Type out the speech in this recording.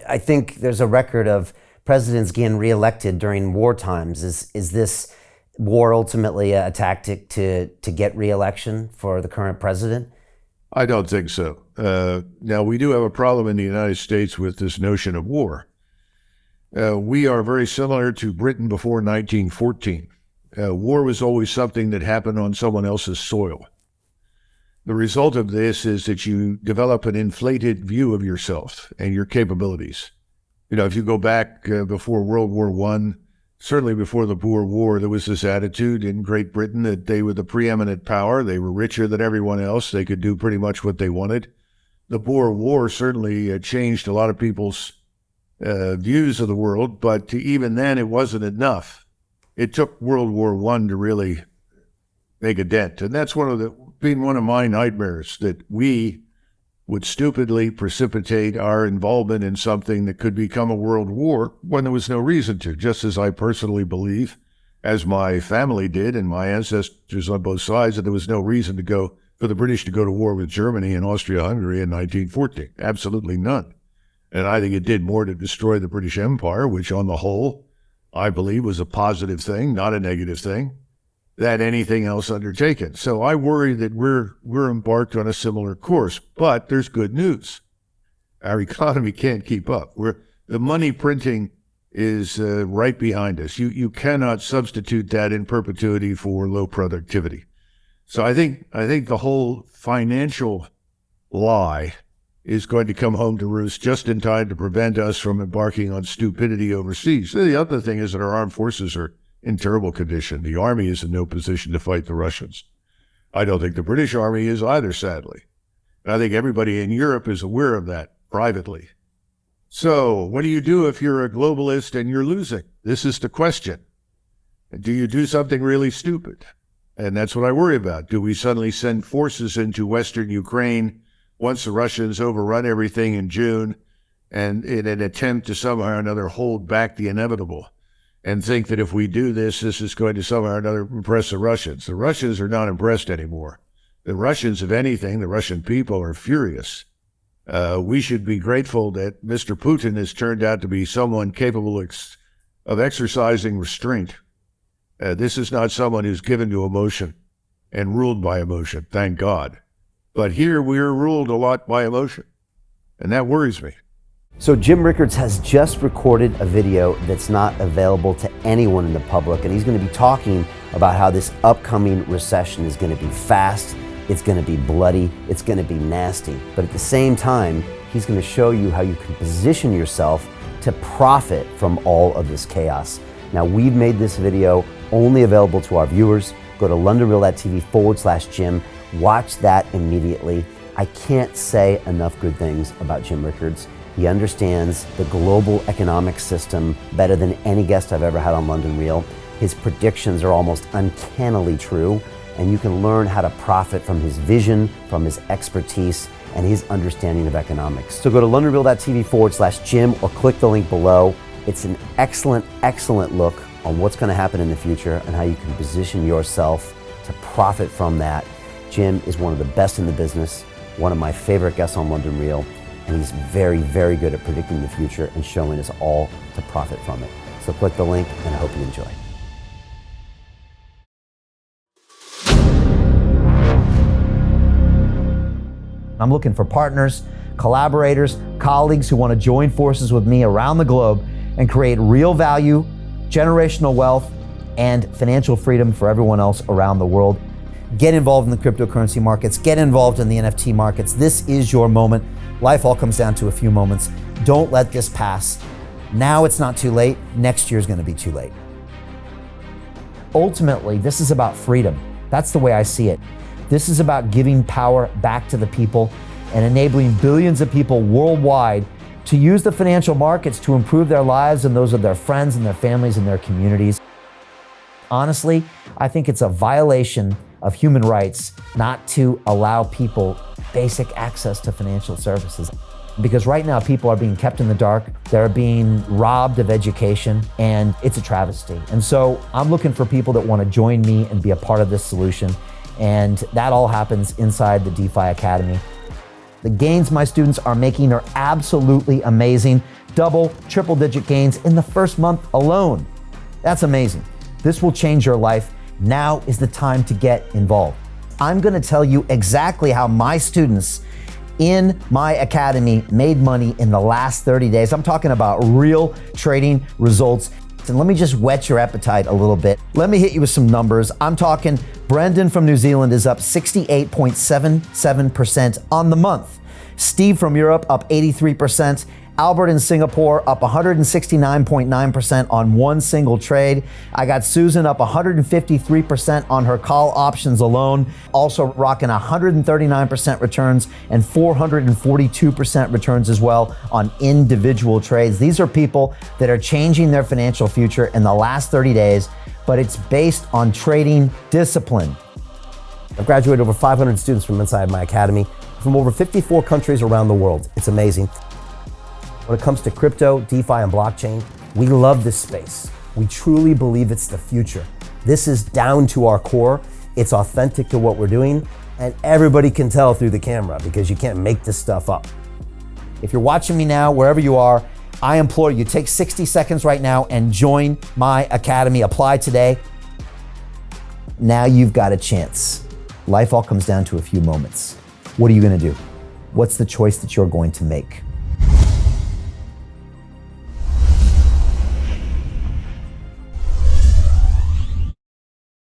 I think there's a record of presidents getting reelected during war times. Is this war ultimately a tactic to get reelection for the current president? I don't think so. Now, we do have a problem in the United States with this notion of war. We are very similar to Britain before 1914. War was always something that happened on someone else's soil. The result of this is that you develop an inflated view of yourself and your capabilities. You know, if you go back before World War I, certainly before the Boer War, there was this attitude in Great Britain that they were the preeminent power. They were richer than everyone else. They could do pretty much what they wanted. The Boer War certainly changed a lot of people's views of the world, but even then it wasn't enough. It took World War I to really make a dent. And that's been one of my nightmares, that we would stupidly precipitate our involvement in something that could become a world war when there was no reason to, just as I personally believe, as my family did and my ancestors on both sides, that there was no reason for the British to go to war with Germany and Austria-Hungary in 1914. Absolutely none. And I think it did more to destroy the British Empire, which on the whole, I believe was a positive thing, not a negative thing, than anything else undertaken. So I worry that we're embarked on a similar course, but there's good news. Our economy can't keep up. The money printing is right behind us. You cannot substitute that in perpetuity for low productivity. So I think the whole financial lie is going to come home to roost just in time to prevent us from embarking on stupidity overseas. The other thing is that our armed forces are in terrible condition. The Army is in no position to fight the Russians. I don't think the British Army is either, sadly. And I think everybody in Europe is aware of that privately. So what do you do if you're a globalist and you're losing? This is the question. Do you do something really stupid? And that's what I worry about. Do we suddenly send forces into Western Ukraine once the Russians overrun everything in June, and in an attempt to somehow or another hold back the inevitable, and think that if we do this, this is going to somehow or another impress the Russians? The Russians are not impressed anymore. The Russians, if anything, the Russian people are furious. We should be grateful that Mr. Putin has turned out to be someone capable of exercising restraint. This is not someone who's given to emotion and ruled by emotion, thank God. But here we're ruled a lot by emotion, and that worries me. So Jim Rickards has just recorded a video that's not available to anyone in the public, and he's going to be talking about how this upcoming recession is going to be fast, it's going to be bloody, it's going to be nasty. But at the same time, he's going to show you how you can position yourself to profit from all of this chaos. Now, we've made this video only available to our viewers. Go to londonreal.tv/Jim. Watch that immediately. I can't say enough good things about Jim Rickards. He understands the global economic system better than any guest I've ever had on London Real. His predictions are almost uncannily true, and you can learn how to profit from his vision, from his expertise, and his understanding of economics. So go to londonreal.tv/Jim or click the link below. It's an excellent, excellent look on what's going to happen in the future and how you can position yourself to profit from that. Jim is one of the best in the business, one of my favorite guests on London Real, and he's very, very good at predicting the future and showing us all to profit from it. So click the link, and I hope you enjoy. I'm looking for partners, collaborators, colleagues who want to join forces with me around the globe and create real value, generational wealth, and financial freedom for everyone else around the world. Get involved in the cryptocurrency markets, get involved in the NFT markets. This is your moment. Life all comes down to a few moments. Don't let this pass. Now it's not too late. Next year's going to be too late. Ultimately, this is about freedom. That's the way I see it. This is about giving power back to the people and enabling billions of people worldwide to use the financial markets to improve their lives and those of their friends and their families and their communities. Honestly, I think it's a violation of human rights not to allow people basic access to financial services. Because right now people are being kept in the dark, they're being robbed of education, and it's a travesty. And so I'm looking for people that want to join me and be a part of this solution. And that all happens inside the DeFi Academy. The gains my students are making are absolutely amazing. double, triple digit gains in the first month alone. That's amazing. This will change your life. Now is the time to get involved. I'm gonna tell you exactly how my students in my academy made money in the last 30 days. I'm talking about real trading results. And let me just whet your appetite a little bit. Let me hit you with some numbers. I'm talking Brendan from New Zealand is up 68.77% on the month. Steve from Europe up 83%. Albert in Singapore up 169.9% on one single trade. I got Susan up 153% on her call options alone, also rocking 139% returns and 442% returns as well on individual trades. These are people that are changing their financial future in the last 30 days, but it's based on trading discipline. I've graduated over 500 students from inside my academy from over 54 countries around the world. It's amazing. When it comes to crypto, DeFi, and blockchain, we love this space. We truly believe it's the future. This is down to our core. It's authentic to what we're doing, and everybody can tell through the camera because you can't make this stuff up. If you're watching me now, wherever you are, I implore you, take 60 seconds right now and join my academy. Apply today. Now you've got a chance. Life all comes down to a few moments. What are you gonna do? What's the choice that you're going to make?